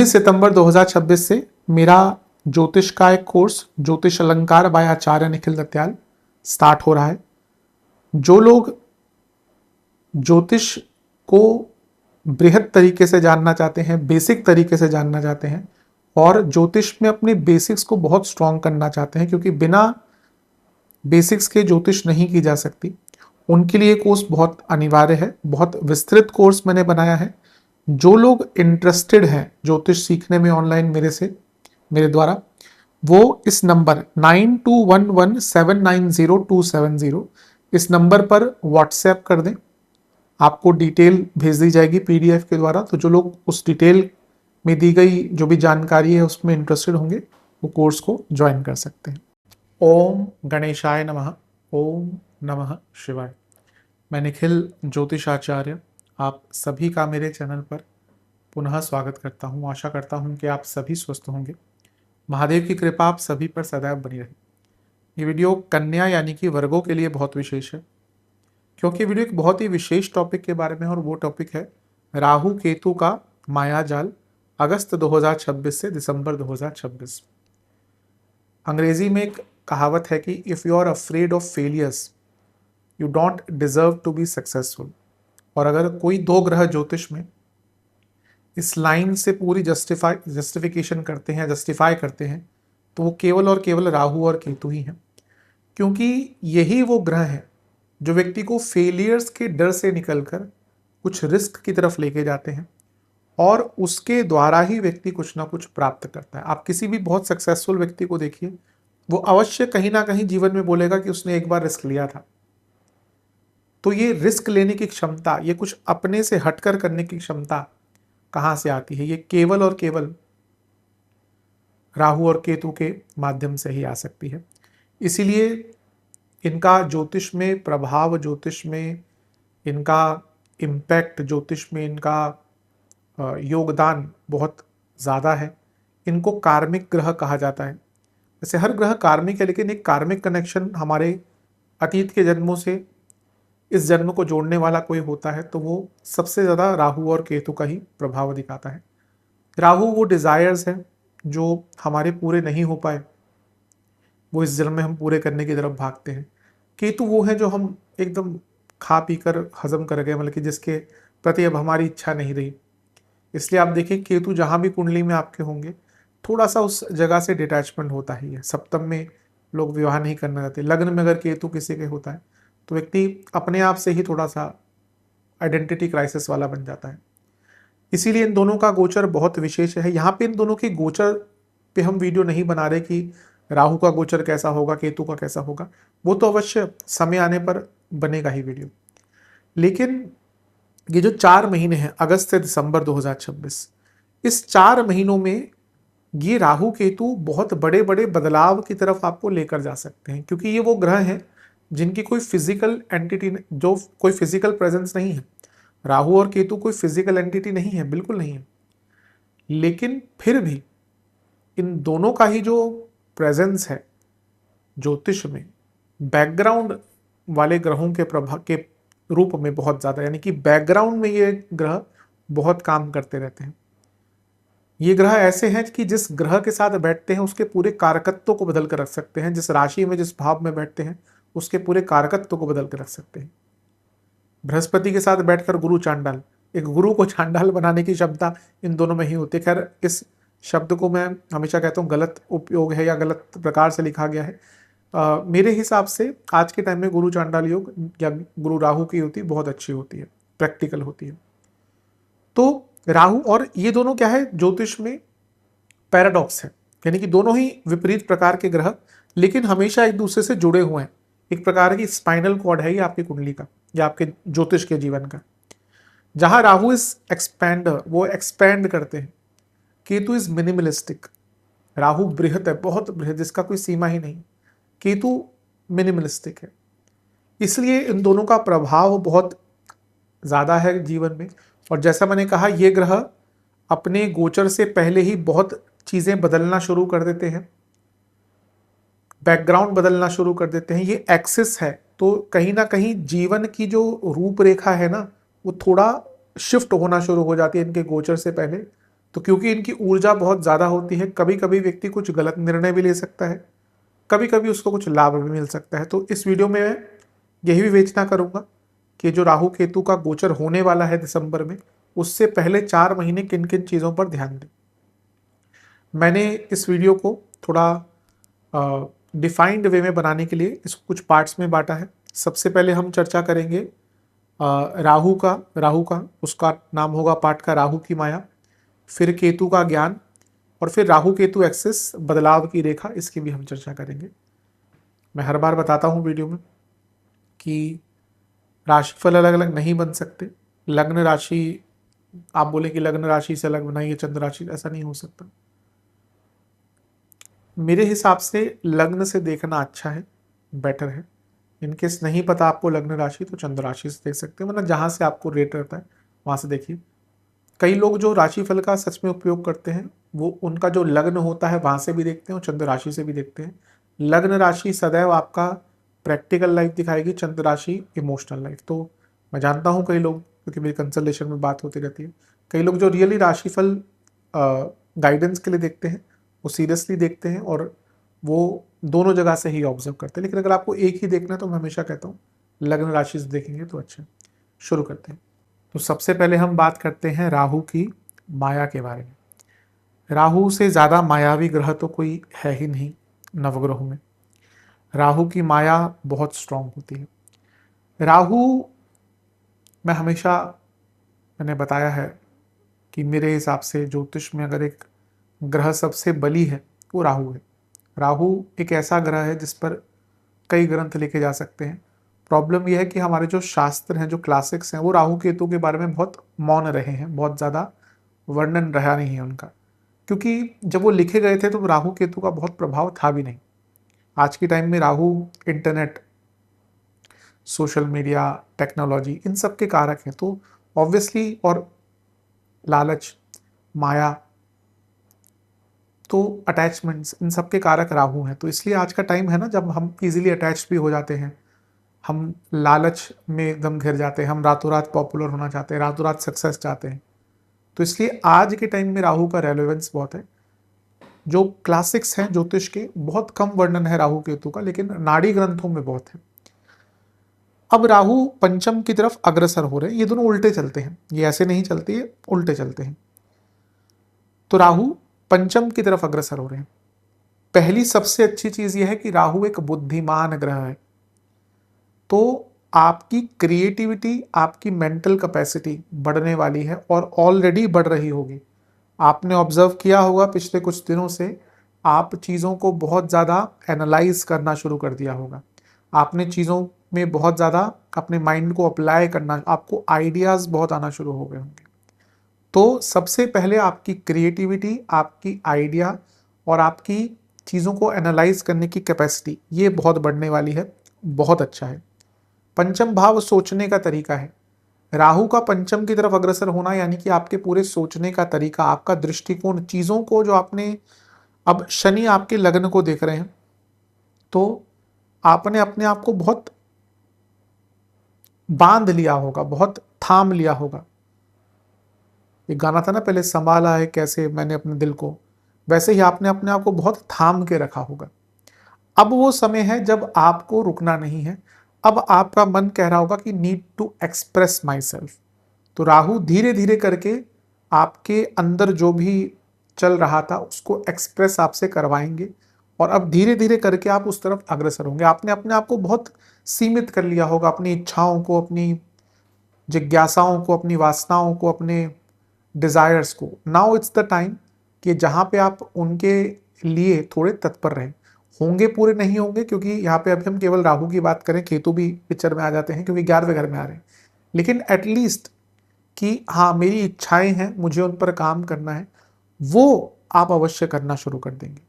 सितंबर 2026 से मेरा ज्योतिष का एक कोर्स ज्योतिष अलंकार बाय आचार्य निखिल दत्याल स्टार्ट हो रहा है। जो लोग ज्योतिष को बृहद तरीके से जानना चाहते हैं, बेसिक तरीके से जानना चाहते हैं और ज्योतिष में अपने बेसिक्स को बहुत स्ट्रॉन्ग करना चाहते हैं, क्योंकि बिना बेसिक्स के ज्योतिष नहीं की जा सकती, उनके लिए कोर्स बहुत अनिवार्य है। बहुत विस्तृत कोर्स मैंने बनाया है। जो लोग इंटरेस्टेड हैं ज्योतिष सीखने में ऑनलाइन मेरे द्वारा, वो इस नंबर 9211790270 इस नंबर पर व्हाट्सएप कर दें। आपको डिटेल भेज दी जाएगी पीडीएफ के द्वारा। तो जो लोग उस डिटेल में दी गई जो भी जानकारी है उसमें इंटरेस्टेड होंगे, वो कोर्स को ज्वाइन कर सकते हैं। ओम गणेशाय नमः। ओम नमः शिवाय। मैं निखिल ज्योतिषाचार्य आप सभी का मेरे चैनल पर पुनः स्वागत करता हूं। आशा करता हूं कि आप सभी स्वस्थ होंगे। महादेव की कृपा आप सभी पर सदैव बनी रहे। ये वीडियो कन्या यानी कि वर्गों के लिए बहुत विशेष है, क्योंकि वीडियो एक बहुत ही विशेष टॉपिक के बारे में, और वो टॉपिक है राहु केतु का मायाजाल अगस्त 2026 से दिसंबर 2026। अंग्रेजी में एक कहावत है कि if you are afraid of failures you don't deserve to be successful. और अगर कोई दो ग्रह ज्योतिष में इस लाइन से पूरी जस्टिफिकेशन करते हैं, जस्टिफाई करते हैं, तो वो केवल और केवल राहु और केतु ही हैं, क्योंकि यही वो ग्रह हैं जो व्यक्ति को फेलियर्स के डर से निकलकर कुछ रिस्क की तरफ लेके जाते हैं, और उसके द्वारा ही व्यक्ति कुछ ना कुछ प्राप्त करता है। आप किसी भी बहुत सक्सेसफुल व्यक्ति को देखिए, वो अवश्य कहीं ना कहीं जीवन में बोलेगा कि उसने एक बार रिस्क लिया था। तो ये रिस्क लेने की क्षमता, ये कुछ अपने से हटकर करने की क्षमता कहाँ से आती है? ये केवल और केवल राहु और केतु के माध्यम से ही आ सकती है। इसीलिए इनका ज्योतिष में प्रभाव, ज्योतिष में इनका इम्पैक्ट, ज्योतिष में इनका योगदान बहुत ज़्यादा है। इनको कार्मिक ग्रह कहा जाता है। वैसे हर ग्रह कार्मिक है, लेकिन एक कार्मिक कनेक्शन हमारे अतीत के जन्मों से इस जन्म को जोड़ने वाला कोई होता है, तो वो सबसे ज़्यादा राहु और केतु का ही प्रभाव दिखाता है। राहु वो डिज़ायर्स हैं जो हमारे पूरे नहीं हो पाए, वो इस जन्म में हम पूरे करने की तरफ भागते हैं। केतु वो है जो हम एकदम खा पी कर हजम कर गए, मतलब कि जिसके प्रति अब हमारी इच्छा नहीं रही। इसलिए आप देखिए, केतु जहाँ भी कुंडली में आपके होंगे, थोड़ा सा उस जगह से डिटैचमेंट होता ही है। सप्तम में लोग विवाह नहीं करना चाहते। लग्न में अगर केतु किसी के होता है तो व्यक्ति अपने आप से ही थोड़ा सा आइडेंटिटी क्राइसिस वाला बन जाता है। इसीलिए इन दोनों का गोचर बहुत विशेष है। यहाँ पे इन दोनों के गोचर पे हम वीडियो नहीं बना रहे कि राहु का गोचर कैसा होगा, केतु का कैसा होगा, वो तो अवश्य समय आने पर बनेगा ही वीडियो। लेकिन ये जो 4 महीने हैं, अगस्त से दिसंबर 2026, इस 4 महीनों में ये राहु केतु बहुत बड़े बड़े बदलाव की तरफ आपको लेकर जा सकते हैं, क्योंकि ये वो ग्रह हैं जिनकी कोई फिजिकल एंटिटी, जो कोई फिजिकल प्रेजेंस नहीं है। राहु और केतु कोई फिजिकल एंटिटी नहीं है, बिल्कुल नहीं है, लेकिन फिर भी इन दोनों का ही जो प्रेजेंस है ज्योतिष में, बैकग्राउंड वाले ग्रहों के प्रभाव के रूप में बहुत ज़्यादा, यानी कि बैकग्राउंड में ये ग्रह बहुत काम करते रहते हैं। ये ग्रह ऐसे हैं कि जिस ग्रह के साथ बैठते हैं उसके पूरे कारकत्व को बदल कर रख सकते हैं। जिस राशि में, जिस भाव में बैठते हैं उसके पूरे कारकत्व को बदल कर रख सकते हैं। बृहस्पति के साथ बैठकर गुरु चांडाल, एक गुरु को चांडाल बनाने की क्षमता इन दोनों में ही होती है। खैर, इस शब्द को मैं हमेशा कहता हूँ गलत उपयोग है या गलत प्रकार से लिखा गया है। मेरे हिसाब से आज के टाइम में गुरु चांडाल योग या गुरु राहु की युति बहुत अच्छी होती है, प्रैक्टिकल होती है। तो राहु और ये दोनों क्या है, ज्योतिष में पैराडॉक्स है, यानी कि दोनों ही विपरीत प्रकार के ग्रह, लेकिन हमेशा एक दूसरे से जुड़े हुए हैं। एक प्रकार की स्पाइनल कॉर्ड है ये आपकी कुंडली का या आपके ज्योतिष के जीवन का। जहां राहु इज एक्सपैंडर, वो एक्सपैंड करते हैं। Ketu is minimalistic. राहु बृहत है, बहुत बृहत, जिसका कोई सीमा ही नहीं। केतु मिनिमलिस्टिक है। इसलिए इन दोनों का प्रभाव बहुत ज़्यादा है जीवन में। और जैसा मैंने कहा, ये ग्रह अपने गोचर से पहले ही बहुत चीज़ें बदलना शुरू कर देते हैं, बैकग्राउंड बदलना शुरू कर देते हैं। ये एक्सिस है, तो कहीं ना कहीं जीवन की जो रूपरेखा है ना, वो थोड़ा शिफ्ट होना शुरू हो जाती है इनके गोचर से पहले। तो क्योंकि इनकी ऊर्जा बहुत ज़्यादा होती है, कभी कभी व्यक्ति कुछ गलत निर्णय भी ले सकता है, कभी कभी उसको कुछ लाभ भी मिल सकता है। तो इस वीडियो में मैं यही विवेचना करूंगा कि जो राहु केतु का गोचर होने वाला है दिसंबर में, उससे पहले 4 महीने किन किन चीज़ों पर ध्यान दें। मैंने इस वीडियो को थोड़ा डिफाइंड वे में बनाने के लिए इसको कुछ पार्ट्स में बांटा है। सबसे पहले हम चर्चा करेंगे राहु का उसका नाम होगा पाठ का राहु की माया, फिर केतु का ज्ञान, और फिर राहु केतु एक्सिस बदलाव की रेखा, इसकी भी हम चर्चा करेंगे। मैं हर बार बताता हूँ वीडियो में कि राशिफल अलग अलग नहीं बन सकते। लग्न राशि, आप बोले कि लग्न राशि से अलग बनाइए चंद्र राशि, ऐसा नहीं हो सकता। मेरे हिसाब से लग्न से देखना अच्छा है, बेटर है। इनकेस नहीं पता आपको लग्न राशि, तो चंद्र राशि से देख सकते हैं, मतलब जहाँ से आपको रेट रहता है वहाँ से देखिए। कई लोग जो राशिफल का सच में उपयोग करते हैं, वो उनका जो लग्न होता है वहाँ से भी देखते हैं और चंद्र राशि से भी देखते हैं। लग्न राशि सदैव आपका प्रैक्टिकल लाइफ दिखाएगी, चंद्र राशि इमोशनल लाइफ। तो मैं जानता हूँ कई लोग, क्योंकि मेरी कंसल्टेशन में बात होती रहती है, कई लोग जो रियली राशिफल गाइडेंस के लिए देखते हैं, वो सीरियसली देखते हैं और वो दोनों जगह से ही ऑब्जर्व करते हैं। लेकिन अगर आपको एक ही देखना है तो मैं हमेशा कहता हूँ लग्न राशि से देखेंगे तो अच्छा। शुरू करते हैं। तो सबसे पहले हम बात करते हैं राहु की माया के बारे में। राहु से ज़्यादा मायावी ग्रह तो कोई है ही नहीं नवग्रहों में। राहु की माया बहुत स्ट्रांग होती है। राहु, मैं हमेशा, मैंने बताया है कि मेरे हिसाब से ज्योतिष में अगर एक ग्रह सबसे बली है वो राहु है। राहु एक ऐसा ग्रह है जिस पर कई ग्रंथ लिखे जा सकते हैं। प्रॉब्लम यह है कि हमारे जो शास्त्र हैं, जो क्लासिक्स हैं, वो राहु केतु के बारे में बहुत मौन रहे हैं, बहुत ज़्यादा वर्णन रहा नहीं है उनका, क्योंकि जब वो लिखे गए थे तो राहु केतु का बहुत प्रभाव था भी नहीं। आज के टाइम में Rahu internet, social media, technology, इन सब के कारक हैं। तो ऑब्वियसली, और लालच, माया, तो अटैचमेंट्स, इन सब के कारक राहु हैं। तो इसलिए आज का टाइम है ना जब हम इजीली अटैच भी हो जाते हैं, हम लालच में एकदम घिर जाते हैं, हम रातों रात पॉपुलर होना चाहते हैं, रातों रात सक्सेस चाहते हैं। तो इसलिए आज के टाइम में राहु का रेलेवेंस बहुत है। जो क्लासिक्स हैं ज्योतिष के, बहुत कम वर्णन है राहु केतु का, लेकिन नाड़ी ग्रंथों में बहुत है। अब राहु पंचम की तरफ अग्रसर हो रहे हैं। ये दोनों उल्टे चलते हैं, ये ऐसे नहीं चलते, ये उल्टे चलते हैं। तो राहु पंचम की तरफ अग्रसर हो रहे हैं। पहली सबसे अच्छी चीज यह है कि राहु एक बुद्धिमान ग्रह है। तो आपकी क्रिएटिविटी, आपकी मेंटल कैपेसिटी बढ़ने वाली है और ऑलरेडी बढ़ रही होगी। आपने ऑब्जर्व किया होगा पिछले कुछ दिनों से, आप चीज़ों को बहुत ज़्यादा एनालाइज करना शुरू कर दिया होगा। आपने चीज़ों में बहुत ज़्यादा अपने माइंड को अप्लाई करना, आपको आइडियाज़ बहुत आना शुरू हो गए होंगे। तो सबसे पहले आपकी क्रिएटिविटी, आपकी आइडिया और आपकी चीज़ों को एनालाइज करने की कैपेसिटी, ये बहुत बढ़ने वाली है। बहुत अच्छा है। पंचम भाव सोचने का तरीका है। राहु का पंचम की तरफ अग्रसर होना यानी कि आपके पूरे सोचने का तरीका, आपका दृष्टिकोण, चीजों को जो आपने, अब शनि आपके लग्न को देख रहे हैं, तो आपने अपने आप को बहुत बांध लिया होगा, बहुत थाम लिया होगा। एक गाना था ना पहले, संभाला है कैसे मैंने अपने दिल को, वैसे ही आपने अपने आप को बहुत थाम के रखा होगा। अब वो समय है जब आपको रुकना नहीं है। अब आपका मन कह रहा होगा कि need to express myself. तो राहु धीरे धीरे करके आपके अंदर जो भी चल रहा था उसको एक्सप्रेस आपसे करवाएंगे, और अब धीरे धीरे करके आप उस तरफ अग्रसर होंगे। आपने अपने आप को बहुत सीमित कर लिया होगा, अपनी इच्छाओं को, अपनी जिज्ञासाओं को, अपनी वासनाओं को, अपने डिजायर्स को। नाउ इट्स द टाइम कि जहाँ पे आप उनके लिए थोड़े तत्पर रहें। होंगे, पूरे नहीं होंगे, क्योंकि यहाँ पे अभी हम केवल राहु की बात करें, केतु भी पिक्चर में आ जाते हैं क्योंकि 11वें घर में आ रहे हैं। लेकिन एटलीस्ट कि हाँ मेरी इच्छाएं हैं, मुझे उन पर काम करना है, वो आप अवश्य करना शुरू कर देंगे।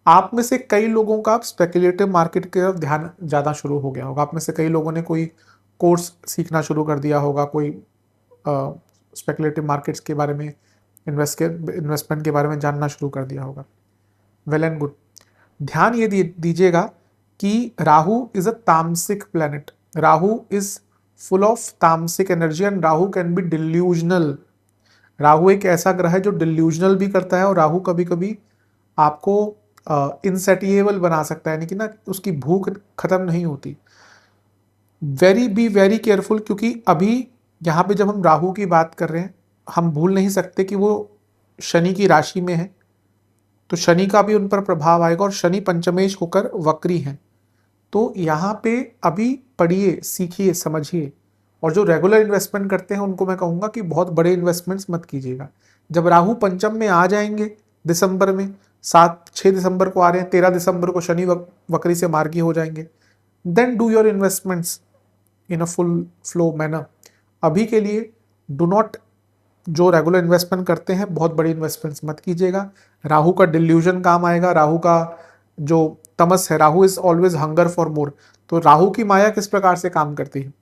आप में से कई लोगों का स्पेकुलेटिव मार्केट की तरफ ध्यान ज़्यादा शुरू हो गया होगा। आप में से कई लोगों ने कोई कोर्स सीखना शुरू कर दिया होगा, कोई स्पेकुलेटिव मार्केट्स के बारे में, इन्वेस्टमेंट के बारे में जानना शुरू कर दिया होगा। Well and good. ध्यान ये दीजिएगा कि Rahu is a tamasik planet. Rahu is full of tamasik energy and Rahu can be delusional. Rahu एक ऐसा ग्रह है जो डिल्यूजनल भी करता है, और राहु कभी कभी आपको इनसेटिएबल बना सकता है, यानी कि ना उसकी भूख खत्म नहीं होती। वेरी केयरफुल, क्योंकि अभी यहाँ पे जब हम राहु की बात कर रहे हैं, हम भूल नहीं सकते कि वो शनि की राशि में है, तो शनि का भी उन पर प्रभाव आएगा, और शनि पंचमेश होकर वक्री हैं। तो यहाँ पे अभी पढ़िए, सीखिए, समझिए, और जो रेगुलर इन्वेस्टमेंट करते हैं उनको मैं कहूँगा कि बहुत बड़े इन्वेस्टमेंट्स मत कीजिएगा। जब राहु पंचम में आ जाएंगे दिसंबर में, 7-6 दिसंबर को आ रहे हैं, 13 दिसंबर को शनि वक्री से मार्गी हो जाएंगे, then do your investments in a full flow manner. अभी के लिए डू नॉट, जो रेगुलर इन्वेस्टमेंट करते हैं बहुत बड़ी इन्वेस्टमेंट्स मत कीजिएगा। राहु का डिल्यूजन काम आएगा, राहु का जो तमस है, Rahu is always hunger for more. तो राहु की माया किस प्रकार से काम करती है?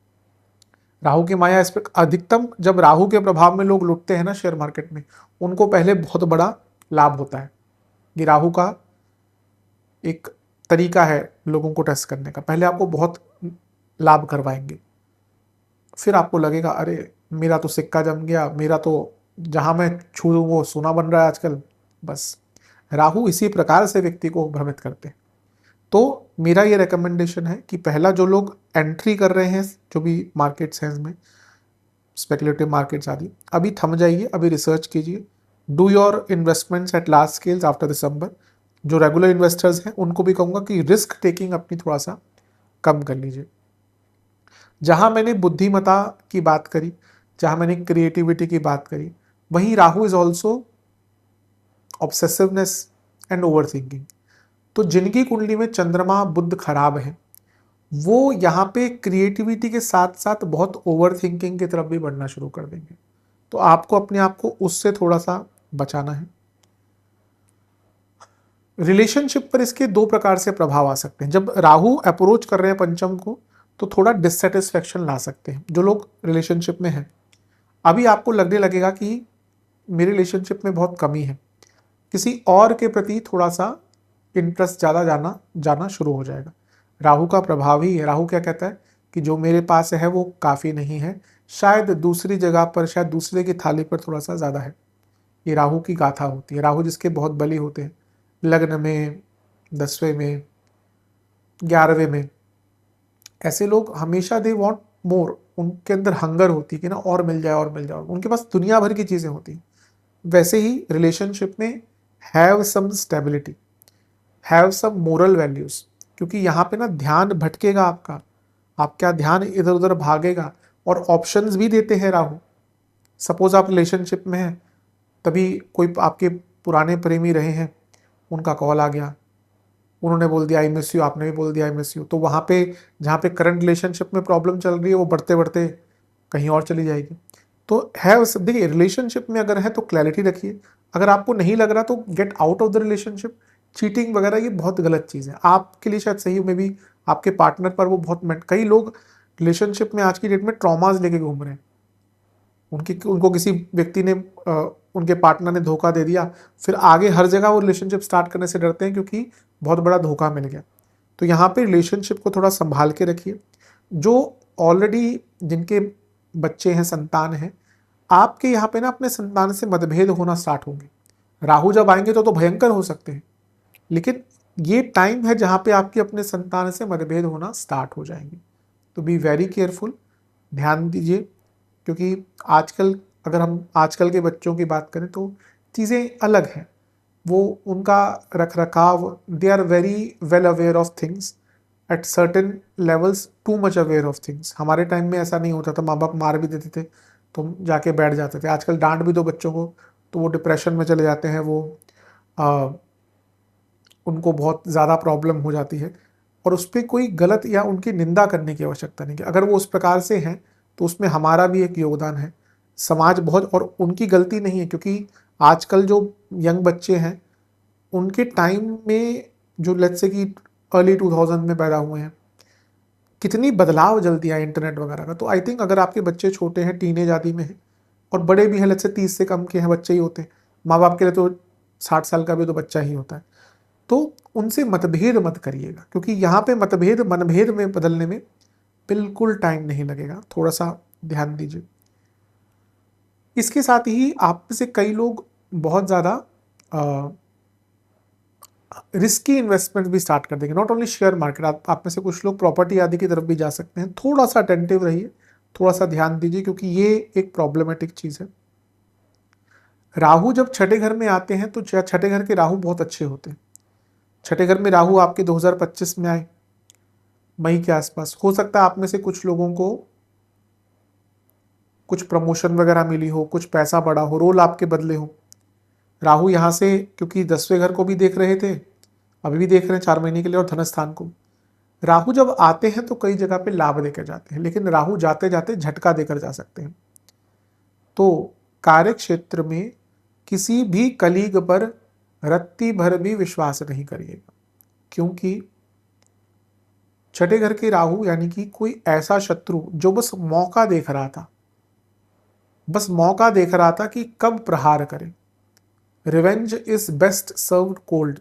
राहु की माया इस पर अधिकतम, जब राहु के प्रभाव में लोग लुटते हैं ना शेयर मार्केट में, उनको पहले बहुत बड़ा लाभ होता है। ये राहु का एक तरीका है लोगों को टेस्ट करने का, पहले आपको बहुत लाभ करवाएंगे, फिर आपको लगेगा अरे मेरा तो सिक्का जम गया, मेरा तो जहां मैं छू दूं वो सोना बन रहा है आजकल। बस राहु इसी प्रकार से व्यक्ति को भ्रमित करते हैं। तो मेरा ये रिकमेंडेशन है कि पहला जो लोग एंट्री कर रहे हैं जो भी मार्केट्स हैं इसमें, स्पेकुलेटिव मार्केट्स आदि, अभी थम जाइए, अभी रिसर्च कीजिए, do your investments at large scales after December. जो रेगुलर इन्वेस्टर्स हैं उनको भी कहूँगा कि रिस्क टेकिंग अपनी थोड़ा सा कम कर लीजिए। जहाँ मैंने बुद्धिमता की बात करी, जहाँ मैंने क्रिएटिविटी की बात करी, वहीं Rahu is also obsessiveness and overthinking. तो जिनकी कुंडली में चंद्रमा बुध खराब है, वो यहाँ पे क्रिएटिविटी के साथ साथ बहुत ओवर थिंकिंग की तरफ भी बढ़ना शुरू कर देंगे। तो आपको अपने आप को उससे थोड़ा सा बचाना है। रिलेशनशिप पर इसके दो प्रकार से प्रभाव आ सकते हैं। जब राहु अप्रोच कर रहे हैं पंचम को, तो थोड़ा डिससेटिस्फेक्शन ला सकते हैं जो लोग रिलेशनशिप में हैं। अभी आपको लगने लगेगा कि मेरे रिलेशनशिप में बहुत कमी है, किसी और के प्रति थोड़ा सा इंटरेस्ट ज़्यादा जाना जाना शुरू हो जाएगा। राहु का प्रभाव ही है। राहु क्या कहता है कि जो मेरे पास है वो काफ़ी नहीं है, शायद दूसरी जगह पर, शायद दूसरे की थाली पर थोड़ा सा ज़्यादा है। ये राहु की गाथा होती है। राहु जिसके बहुत बली होते हैं, लग्न में, 10वें में, 11वें में, ऐसे लोग हमेशा दे वांट मोर, उनके अंदर हंगर होती है कि ना और मिल जाए और मिल जाए, उनके पास दुनिया भर की चीज़ें होती हैं। वैसे ही रिलेशनशिप में have some stability, have some moral values, क्योंकि यहाँ पे ना ध्यान भटकेगा आपका ध्यान इधर उधर भागेगा, और ऑप्शंस भी देते हैं राहु। सपोज आप रिलेशनशिप में हैं, तभी कोई आपके पुराने प्रेमी रहे हैं, उनका कॉल आ गया, उन्होंने बोल दिया आई मिस यू, आपने भी बोल दिया आई मिस यू, तो वहाँ पे जहाँ पे करंट रिलेशनशिप में प्रॉब्लम चल रही है वो बढ़ते बढ़ते कहीं और चली जाएगी। तो है, देखिए रिलेशनशिप में अगर है तो क्लैरिटी रखिए, अगर आपको नहीं लग रहा तो get out of the relationship. Cheating वगैरह ये बहुत गलत चीज़ है, आपके लिए शायद सही में भी, आपके पार्टनर पर वो बहुत, कई लोग रिलेशनशिप में आज की डेट में ट्रॉमाज लेके घूम रहे हैं। उनको किसी व्यक्ति ने, उनके पार्टनर ने धोखा दे दिया, फिर आगे हर जगह वो रिलेशनशिप स्टार्ट करने से डरते हैं क्योंकि बहुत बड़ा धोखा मिल गया। तो यहाँ पे रिलेशनशिप को थोड़ा संभाल के रखिए। जो ऑलरेडी जिनके बच्चे हैं, संतान हैं, आपके यहाँ पे ना अपने संतान से मतभेद होना स्टार्ट होंगे। राहु जब आएंगे तो भयंकर हो सकते हैं, लेकिन ये टाइम है जहाँ पे आपके अपने संतान से मतभेद होना स्टार्ट हो जाएंगे। तो बी वेरी केयरफुल, ध्यान दीजिए, क्योंकि आजकल, अगर हम आजकल के बच्चों की बात करें तो चीज़ें अलग हैं। वो उनका रख रखाव, they are very well aware of things at certain levels, too much aware of things. हमारे टाइम में ऐसा नहीं होता था, माँ बाप मार भी देते थे तो जाके बैठ जाते थे। आजकल डांट भी दो बच्चों को तो वो डिप्रेशन में चले जाते हैं, वो उनको बहुत ज़्यादा प्रॉब्लम हो जाती है। और उस पर कोई गलत या उनकी निंदा करने की आवश्यकता नहीं, कि अगर वो उस प्रकार से हैं तो उसमें हमारा भी एक योगदान है। समाज बहुत, और उनकी गलती नहीं है, क्योंकि आजकल जो यंग बच्चे हैं उनके टाइम में, जो लेट्स से कि अर्ली 2000 में पैदा हुए हैं, कितनी बदलाव जल्दी आया इंटरनेट वगैरह का। तो आई थिंक अगर आपके बच्चे छोटे हैं, टीनेज आदि में हैं, और बड़े भी हैं, लेट्स से 30 से कम के हैं, बच्चे ही होते हैं, माँ बाप के लिए तो 60 साल का भी तो बच्चा ही होता है, तो उनसे मतभेद मत करिएगा, क्योंकि यहाँ पे मतभेद मनभेद में बदलने में बिल्कुल टाइम नहीं लगेगा, थोड़ा सा ध्यान दीजिए। इसके साथ ही आप में से कई लोग बहुत ज़्यादा रिस्की इन्वेस्टमेंट भी स्टार्ट कर देंगे, नॉट ओनली शेयर मार्केट। आप में से कुछ लोग प्रॉपर्टी आदि की तरफ भी जा सकते हैं। थोड़ा सा अटेंटिव रहिए, थोड़ा सा ध्यान दीजिए, क्योंकि ये एक प्रॉब्लमेटिक चीज़ है। राहु जब छठे घर में आते हैं तो छठे घर के राहु बहुत अच्छे होते हैं। छठे घर में राहु आपके 2025 में आए, मई के आसपास। हो सकता है आप में से कुछ लोगों को कुछ प्रमोशन वगैरह मिली हो, कुछ पैसा बढ़ा हो, रोल आपके बदले हो। राहु यहाँ से, क्योंकि 10वें घर को भी देख रहे थे, अभी भी देख रहे हैं 4 महीने के लिए, और धनस्थान को। राहु जब आते हैं तो कई जगह पे लाभ देकर जाते हैं, लेकिन राहु जाते जाते झटका देकर जा सकते हैं। तो कार्य क्षेत्र में किसी भी कलीग पर रत्ती भर भी विश्वास नहीं करिएगा, क्योंकि छठे घर के राहु यानी कि कोई ऐसा शत्रु जो बस मौका देख रहा था, बस मौका देख रहा था कि कब प्रहार करे। Revenge is best served cold.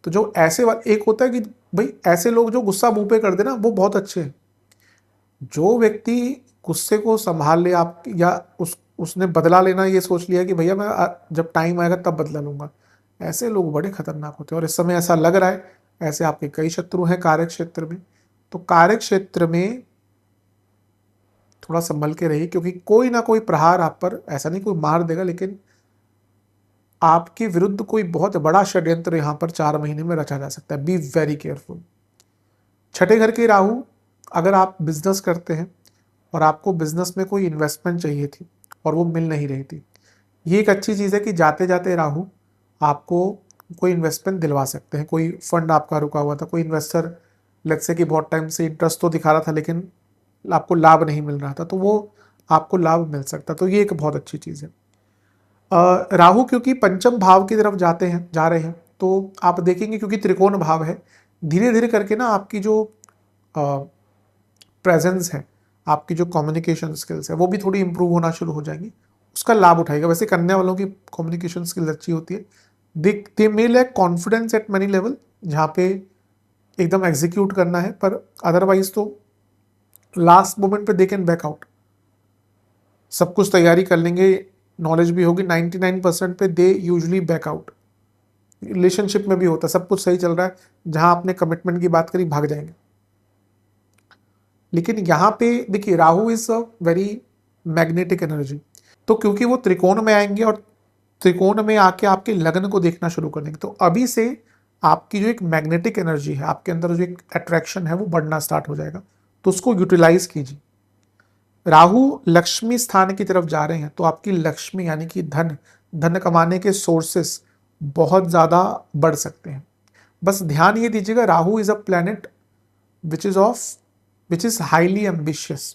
तो जो ऐसे एक होता है कि भाई ऐसे लोग जो गुस्सा मुंह पे कर देना, वो बहुत अच्छे हैं। जो व्यक्ति गुस्से को संभाल ले, आप या उसने बदला लेना ये सोच लिया कि भैया मैं जब टाइम आएगा तब बदला लूंगा, ऐसे लोग बड़े खतरनाक होते हैं। और इस समय ऐसा लग रहा है ऐसे आपके कई शत्रु हैं कार्य क्षेत्र में। तो कार्य क्षेत्र में थोड़ा संभल के रहिए, क्योंकि कोई ना कोई प्रहार आप पर, ऐसा नहीं कोई मार देगा, लेकिन आपके विरुद्ध कोई बहुत बड़ा षड्यंत्र यहां पर 4 महीने में रचा जा सकता है। Be very careful. छठे घर के राहु, अगर आप बिजनेस करते हैं और आपको बिजनेस में कोई इन्वेस्टमेंट चाहिए थी और वो मिल नहीं रही थी, ये एक अच्छी चीज़ है कि जाते जाते राहु आपको कोई इन्वेस्टमेंट दिलवा सकते हैं। कोई फंड आपका रुका हुआ था, कोई इन्वेस्टर लेट्स से कि बहुत टाइम से इंटरेस्ट तो दिखा रहा था लेकिन आपको लाभ नहीं मिल रहा था, तो वो आपको लाभ मिल सकता। तो ये एक बहुत अच्छी चीज़ है। राहु क्योंकि पंचम भाव की तरफ जा रहे हैं, तो आप देखेंगे क्योंकि त्रिकोण भाव है, धीरे धीरे करके ना आपकी जो प्रेजेंस है, आपकी जो कम्युनिकेशन स्किल्स है, वो भी थोड़ी इंप्रूव होना शुरू हो जाएंगी। उसका लाभ उठाएगा। वैसे कन्या वालों की कम्युनिकेशन स्किल्स अच्छी होती है। They may lack confidence at money level, जहाँ पे एकदम एग्जीक्यूट करना है, पर अदरवाइज तो लास्ट मोमेंट पे दे कैन बैक आउट। सब कुछ तैयारी कर लेंगे, नॉलेज भी होगी, 99% पे they usually back out. Relationship में भी होता है, सब कुछ सही चल रहा है, जहां आपने कमिटमेंट की बात करी भाग जाएंगे। लेकिन यहाँ पे देखिए Rahu is a very magnetic energy, तो क्योंकि वो त्रिकोण में आएंगे और त्रिकोण में आके आपके लग्न को देखना शुरू कर देंगे, तो अभी से आपकी जो एक मैग्नेटिक एनर्जी है, आपके अंदर जो एक अट्रैक्शन है, वो बढ़ना स्टार्ट हो जाएगा। तो उसको यूटिलाइज कीजिए। राहु लक्ष्मी स्थान की तरफ जा रहे हैं, तो आपकी लक्ष्मी यानी कि धन कमाने के सोर्सेस बहुत ज़्यादा बढ़ सकते हैं। बस ध्यान ये दीजिएगा, Rahu is a planet which is highly ambitious.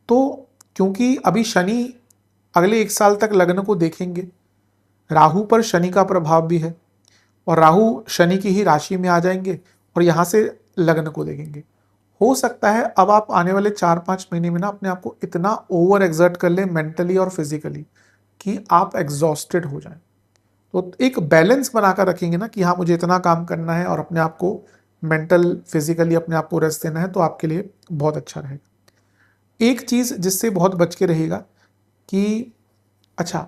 तो क्योंकि अभी शनि अगले 1 साल तक लग्न को देखेंगे, राहु पर शनि का प्रभाव भी है, और राहु शनि की ही राशि में आ जाएंगे और यहाँ से लग्न को देखेंगे। हो सकता है अब आप आने वाले 4-5 महीने में ना अपने आप को इतना ओवर एक्सर्ट कर ले मेंटली और फिजिकली कि आप एग्जॉस्टेड हो जाएं। तो एक बैलेंस बनाकर रखेंगे ना कि हाँ मुझे इतना काम करना है और अपने आप को मेंटल फिजिकली अपने आप को रेस्ट देना है, तो आपके लिए बहुत अच्छा रहेगा। एक चीज़ जिससे बहुत बच के रहेगा कि अच्छा,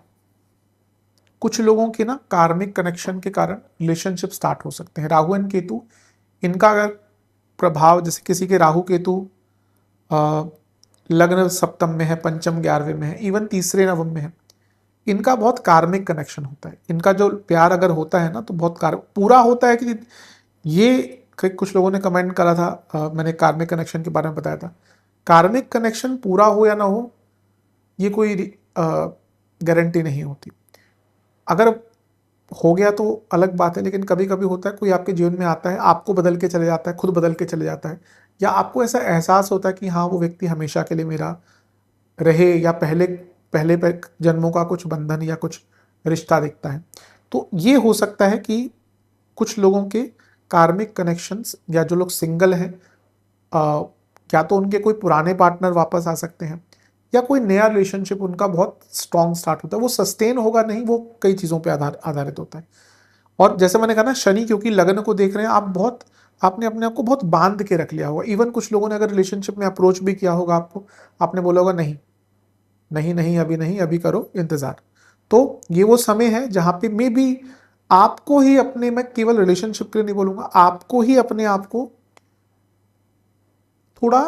कुछ लोगों के ना कार्मिक कनेक्शन के कारण रिलेशनशिप स्टार्ट हो सकते हैं। राहु एंड केतु, इनका अगर प्रभाव, जैसे किसी के राहु केतु लग्न सप्तम में है, पंचम 11वें में है, इवन तीसरे नवम में है, इनका बहुत कार्मिक कनेक्शन होता है। इनका जो प्यार अगर होता है ना तो बहुत पूरा होता है। कि ये कुछ लोगों ने कमेंट करा था, मैंने कार्मिक कनेक्शन के बारे में बताया था। कार्मिक कनेक्शन पूरा हो या ना हो, ये कोई गारंटी नहीं होती। अगर हो गया तो अलग बात है, लेकिन कभी कभी होता है कोई आपके जीवन में आता है, आपको बदल के चले जाता है, खुद बदल के चले जाता है, या आपको ऐसा एहसास होता है कि हाँ वो व्यक्ति हमेशा के लिए मेरा रहे, या पहले जन्मों का कुछ बंधन या कुछ रिश्ता दिखता है। तो ये हो सकता है कि कुछ लोगों के कार्मिक कनेक्शंस, या जो लोग सिंगल हैं, क्या तो उनके कोई पुराने पार्टनर वापस आ सकते हैं, या कोई नया रिलेशनशिप उनका बहुत स्ट्रॉन्ग स्टार्ट होता है। वो सस्टेन होगा नहीं, वो कई चीज़ों पे आधारित होता है। और जैसे मैंने कहा ना, शनि क्योंकि लग्न को देख रहे हैं, आप बहुत आपने अपने आप को बहुत बांध के रख लिया होगा। इवन कुछ लोगों ने अगर रिलेशनशिप में अप्रोच भी किया होगा आपको, आपने बोला होगा नहीं नहीं नहीं, अभी नहीं, अभी करो इंतजार। तो ये वो समय है जहां पे मे बी आपको ही अपने, मैं केवल रिलेशनशिप के लिए नहीं बोलूंगा, आपको ही अपने आप को थोड़ा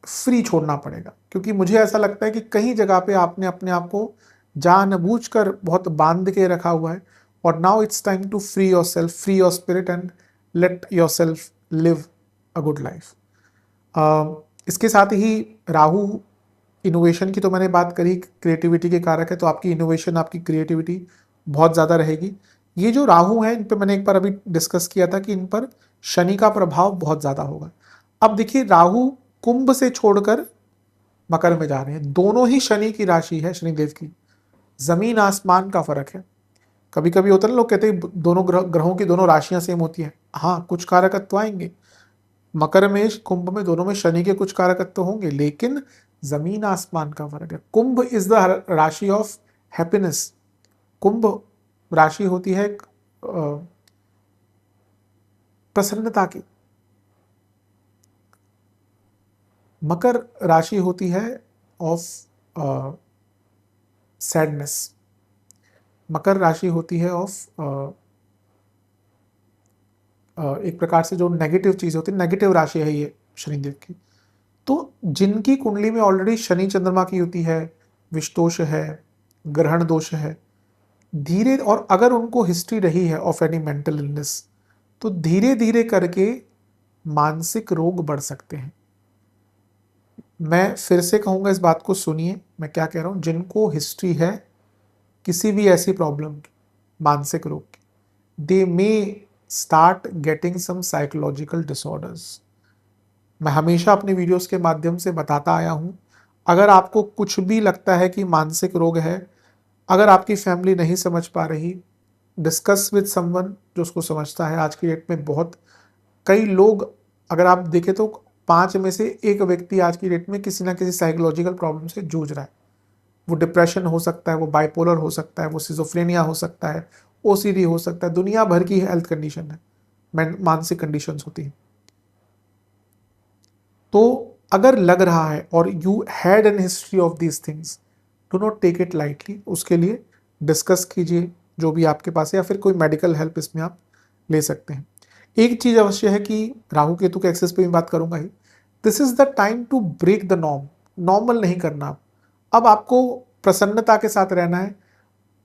फ्री छोड़ना पड़ेगा। क्योंकि मुझे ऐसा लगता है कि कई जगह पे आपने अपने आप को जानबूझकर बहुत बांध के रखा हुआ है। और now it's time to free yourself, free your spirit and let yourself live a good life. इसके साथ ही राहु, इनोवेशन की तो मैंने बात करी, क्रिएटिविटी के कारक है, तो आपकी इनोवेशन, आपकी क्रिएटिविटी बहुत ज़्यादा रहेगी। ये जो राहु है, इन पर मैंने एक बार अभी डिस्कस किया था कि इन पर शनि का प्रभाव बहुत ज़्यादा होगा। अब देखिए, राहु कुंभ से छोड़कर मकर में जा रहे हैं। दोनों ही शनि की राशि है, शनिदेव की, जमीन आसमान का फर्क है। कभी कभी होता है ना, लोग कहते हैं दोनों ग्रहों की दोनों राशियां सेम होती है। हाँ, कुछ कारकत्व आएंगे, मकर में, कुंभ में, दोनों में शनि के कुछ कारकत्व होंगे, लेकिन जमीन आसमान का फर्क है। कुंभ इज द राशि ऑफ हैप्पीनेस। कुंभ राशि होती है प्रसन्नता की। मकर राशि होती है ऑफ सैडनेस। मकर राशि होती है ऑफ एक प्रकार से जो नेगेटिव चीज होती है, नेगेटिव राशि है ये शनिदेव की। तो जिनकी कुंडली में ऑलरेडी शनि चंद्रमा की युति है, विषदोष है, ग्रहण दोष है, धीरे, और अगर उनको हिस्ट्री रही है ऑफ एनी मेंटल इलनेस, तो धीरे धीरे करके मानसिक रोग बढ़ सकते हैं। मैं फिर से कहूंगा, इस बात को सुनिए मैं क्या कह रहा हूं। जिनको हिस्ट्री है किसी भी ऐसी प्रॉब्लम की, मानसिक रोग की, they may start getting some psychological disorders. मैं हमेशा अपने वीडियोस के माध्यम से बताता आया हूं, अगर आपको कुछ भी लगता है कि मानसिक रोग है, अगर आपकी फैमिली नहीं समझ पा रही, डिस्कस विद समवन जो उसको समझता है। आज की डेट में बहुत कई लोग, अगर आप देखें तो 5 में से 1 व्यक्ति आज की डेट में किसी ना किसी साइकोलॉजिकल प्रॉब्लम से जूझ रहा है। वो डिप्रेशन हो सकता है, वो बाइपोलर हो सकता है, वो सिजोफ्रेनिया हो सकता है, ओसीडी हो सकता है, दुनिया भर की हेल्थ कंडीशन है, मानसिक कंडीशंस होती हैं। तो अगर लग रहा है और you had an history of these things, do not take it lightly. उसके लिए डिस्कस कीजिए जो भी आपके पास है, या फिर कोई मेडिकल हेल्प इसमें आप ले सकते हैं। एक चीज अवश्य है कि राहु केतु के एक्सेस पे भी बात करूंगा ही, this is the time to break the norm. Normal नहीं करना। अब आपको प्रसन्नता के साथ रहना है।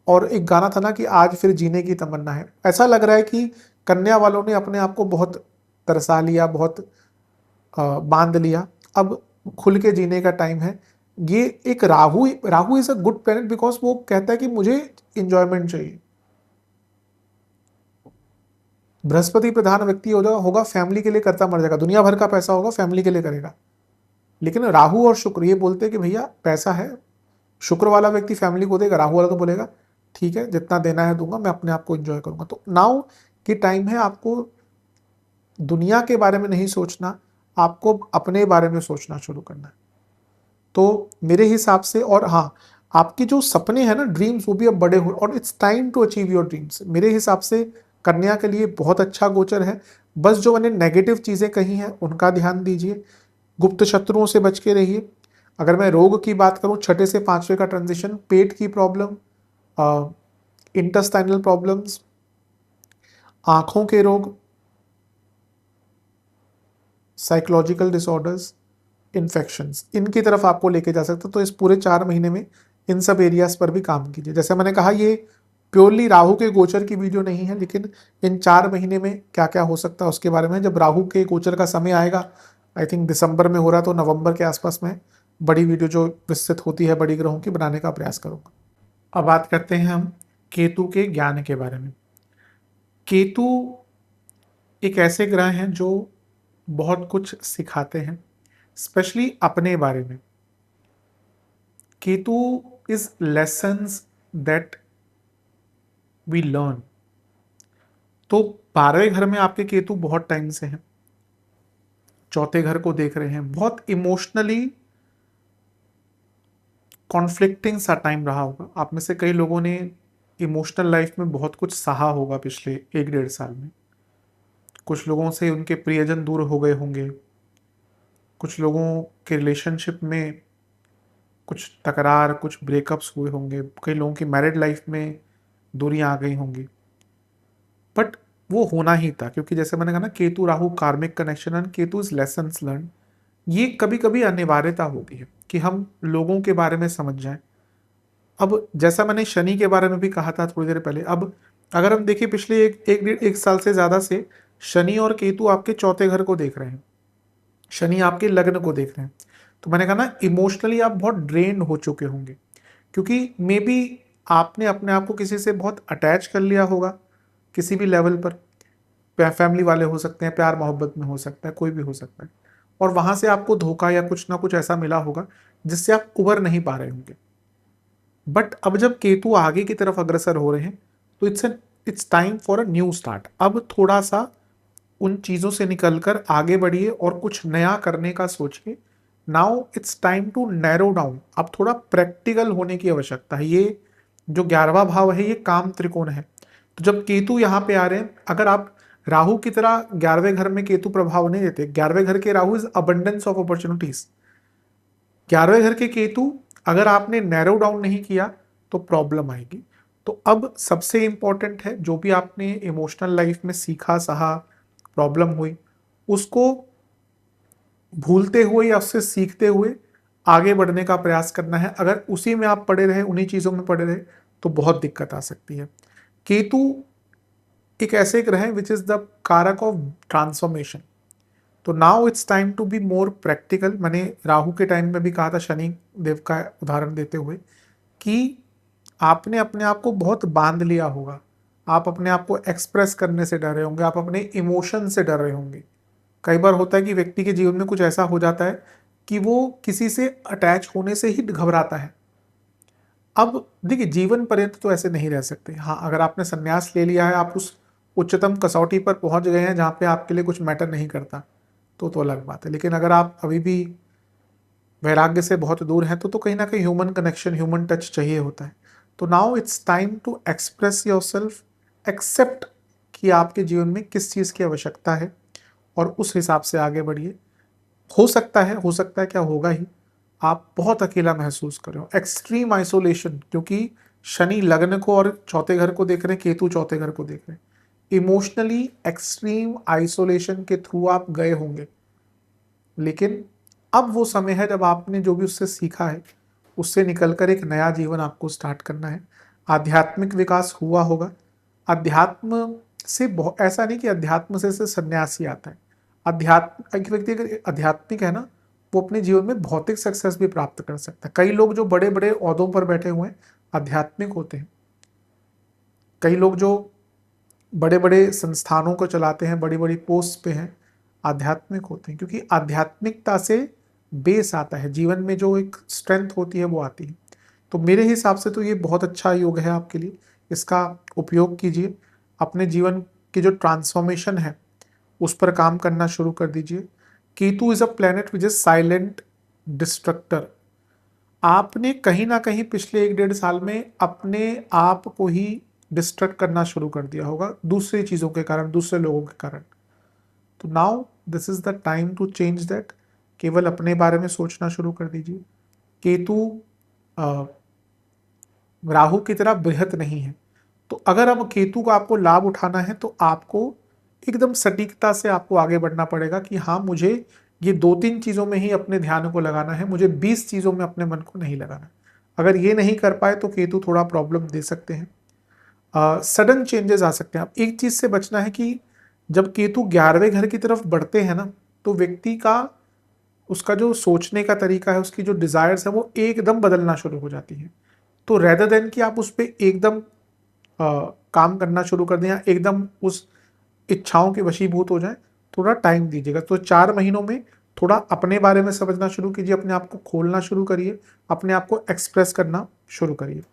और एक गाना था ना कि आज फिर जीने की तमन्ना है। ऐसा लग रहा है कि कन्या वालों ने अपने आप को बहुत तरसा लिया, बहुत बांध लिया। अब खुल के जीने का टाइम है। ये एक Rahu Rahu is a good planet because वो कहता है कि मुझे इंजॉयमेंट चाहिए। बृहस्पति प्रधान व्यक्ति होगा, फैमिली के लिए करता मर जाएगा, दुनिया भर का पैसा होगा, फैमिली के लिए करेगा। लेकिन राहु और शुक्र ये बोलते हैं कि भैया पैसा है, शुक्र वाला व्यक्ति फैमिली को देगा, राहु वाला तो बोलेगा ठीक है जितना देना है दूंगा, मैं अपने आप को एंजॉय करूंगा। तो नाउ की टाइम है, आपको दुनिया के बारे में नहीं सोचना, आपको अपने बारे में सोचना शुरू करना है। तो मेरे हिसाब से, और हाँ, आपके जो सपने हैं ना, ड्रीम्स, वो भी अब बड़े हो, और it's time to achieve your dreams. मेरे हिसाब से कन्या के लिए बहुत अच्छा गोचर है। बस जो मैंने नेगेटिव चीज़ें कही हैं उनका ध्यान दीजिए, गुप्त शत्रुओं से बच के रहिए। अगर मैं रोग की बात करूं, 6 से 5वें का ट्रांजिशन, पेट की प्रॉब्लम, इंटेस्टाइनल प्रॉब्लम्स, आंखों के रोग, साइकोलॉजिकल डिसऑर्डर्स, इन्फेक्शंस, इनकी तरफ आपको लेके जा सकता है। तो इस पूरे 4 महीने में इन सब एरियाज पर भी काम कीजिए। जैसे मैंने कहा, ये प्योरली राहु के गोचर की वीडियो नहीं है, लेकिन इन 4 महीने में क्या क्या हो सकता है उसके बारे में, जब राहु के गोचर का समय आएगा, आई थिंक दिसंबर में हो रहा, तो नवंबर के आसपास में बड़ी वीडियो जो विस्तृत होती है बड़ी ग्रहों की, बनाने का प्रयास करूंगा। अब बात करते हैं हम केतु के ज्ञान के बारे में। केतु एक ऐसे ग्रह हैं जो बहुत कुछ सिखाते हैं, स्पेशली अपने बारे में। Ketu is lessons that we learn. तो 12वें घर में आपके केतु बहुत टाइम से हैं, चौथे घर को देख रहे हैं, बहुत इमोशनली कॉन्फ्लिक्टिंग सा टाइम रहा होगा। आप में से कई लोगों ने इमोशनल लाइफ में बहुत कुछ सहा होगा पिछले 1 डेढ़ साल में। कुछ लोगों से उनके प्रियजन दूर हो गए होंगे, कुछ लोगों के रिलेशनशिप में कुछ तकरार, कुछ ब्रेकअप्स हुए होंगे, कई लोगों की मैरिड लाइफ में दूरियां आ गई होंगी। बट वो होना ही था, क्योंकि जैसे मैंने कहा ना, Ketu Rahu karmic connection and Ketu is lessons learn. ये कभी कभी अनिवार्यता होती है कि हम लोगों के बारे में समझ जाएं। अब जैसा मैंने शनि के बारे में भी कहा था थोड़ी देर पहले, अब अगर हम देखिए पिछले एक साल से ज्यादा से शनि और केतु आपके चौथे घर को देख रहे हैं, शनि आपके लग्न को देख रहे हैं। तो मैंने कहा ना, इमोशनली आप बहुत ड्रेन हो चुके होंगे, क्योंकि मे बी आपने अपने आप को किसी से बहुत अटैच कर लिया होगा किसी भी लेवल पर। फैमिली वाले हो सकते हैं, प्यार मोहब्बत में हो सकता है, कोई भी हो सकता है, और वहां से आपको धोखा या कुछ ना कुछ ऐसा मिला होगा जिससे आप उबर नहीं पा रहे होंगे। बट अब जब केतु आगे की तरफ अग्रसर हो रहे हैं, तो it's time for a new start. अब थोड़ा सा उन चीज़ों से निकलकर आगे बढ़िए और कुछ नया करने का सोचिए। Now it's time to narrow down. अब थोड़ा प्रैक्टिकल होने की आवश्यकता है। ये जो 11वां भाव है, ये काम त्रिकोण है। तो जब केतु यहाँ पे आ रहे हैं, अगर आप राहु की तरह 11वें घर में केतु प्रभाव नहीं देते, 11वें घर के Rahu is abundance of opportunities. 11वें घर के केतु अगर आपने नैरो डाउन नहीं किया तो प्रॉब्लम आएगी। तो अब सबसे इंपॉर्टेंट है, जो भी आपने इमोशनल लाइफ में सीखा सहा, प्रॉब्लम हुई, उसको भूलते हुए या उससे सीखते हुए आगे बढ़ने का प्रयास करना है। अगर उसी में आप पड़े रहे, उन्हीं चीजों में पड़े रहे, तो बहुत दिक्कत आ सकती है। केतु एक ऐसे ग्रह है विच इज द कारक ऑफ ट्रांसफॉर्मेशन। तो now it's time to be more practical. मैंने राहु के टाइम में भी कहा था, शनि देव का उदाहरण देते हुए, कि आपने अपने आप को बहुत बांध लिया होगा, आप अपने आप को एक्सप्रेस करने से डर रहे होंगे, आप अपने इमोशन से डर रहे होंगे। कई बार होता है कि व्यक्ति के जीवन में कुछ ऐसा हो जाता है कि वो किसी से अटैच होने से ही घबराता है। अब देखिए, जीवन पर्यंत तो ऐसे नहीं रह सकते। हाँ, अगर आपने संन्यास ले लिया है, आप उस उच्चतम कसौटी पर पहुंच गए हैं जहाँ पे आपके लिए कुछ मैटर नहीं करता, तो अलग बात है। लेकिन अगर आप अभी भी वैराग्य से बहुत दूर हैं, तो कहीं ना कहीं ह्यूमन कनेक्शन, ह्यूमन टच चाहिए होता है। तो now it's time to express yourself, accept कि आपके जीवन में किस चीज़ की आवश्यकता है, और उस हिसाब से आगे बढ़िए। हो सकता है क्या होगा ही, आप बहुत अकेला महसूस कर रहे हो, एक्सट्रीम आइसोलेशन, क्योंकि शनि लग्न को और चौथे घर को देख रहे हैं, केतु चौथे घर को देख रहे हैं। इमोशनली एक्सट्रीम आइसोलेशन के थ्रू आप गए होंगे। लेकिन अब वो समय है जब आपने जो भी उससे सीखा है, उससे निकलकर एक नया जीवन आपको स्टार्ट करना है। आध्यात्मिक विकास हुआ होगा। अध्यात्म से ऐसा नहीं कि अध्यात्म से सन्यासी आता है। अध्यात्म, एक व्यक्ति अगर आध्यात्मिक है ना, वो अपने जीवन में भौतिक सक्सेस भी प्राप्त कर सकता है। कई लोग जो बड़े बड़े ओहदों पर बैठे हुए हैं, आध्यात्मिक होते हैं। कई लोग जो बड़े बड़े संस्थानों को चलाते हैं, बड़ी बड़ी पोस्ट पे हैं, आध्यात्मिक होते हैं, क्योंकि आध्यात्मिकता से बेस आता है, जीवन में जो एक स्ट्रेंथ होती है वो आती है। तो मेरे हिसाब से तो ये बहुत अच्छा योग है आपके लिए। इसका उपयोग कीजिए, अपने जीवन की जो ट्रांसफॉर्मेशन है उस पर काम करना शुरू कर दीजिए। Ketu is a planet which is silent destructor. आपने कहीं ना कहीं पिछले 1-1.5 साल में अपने आप को ही डिस्ट्रक्ट करना शुरू कर दिया होगा, दूसरी चीज़ों के कारण, दूसरे लोगों के कारण। तो now this is the time to change that. केवल अपने बारे में सोचना शुरू कर दीजिए। केतु राहु की तरह बृहत नहीं है। तो अगर अब केतु का आपको लाभ उठाना है, तो आपको एकदम सटीकता से आपको आगे बढ़ना पड़ेगा कि हाँ, मुझे ये 2-3 चीज़ों में ही अपने ध्यान को लगाना है, मुझे 20 चीज़ों में अपने मन को नहीं लगाना। अगर ये नहीं कर पाए तो केतु थोड़ा प्रॉब्लम दे सकते हैं। सडन चेंजेस आ सकते हैं। अब एक चीज़ से बचना है कि जब केतु 11वें घर की तरफ बढ़ते हैं ना, तो व्यक्ति का, उसका जो सोचने का तरीका है, उसकी जो डिज़ायर्स है, वो एकदम बदलना शुरू हो जाती है। तो रेदर देन कि आप उस पर एकदम काम करना शुरू कर दें या एकदम उस इच्छाओं के वशीभूत हो जाएं, थोड़ा टाइम दीजिएगा। तो 4 महीनों में थोड़ा अपने बारे में समझना शुरू कीजिए, अपने आप को खोलना शुरू करिए, अपने आप को एक्सप्रेस करना शुरू करिए।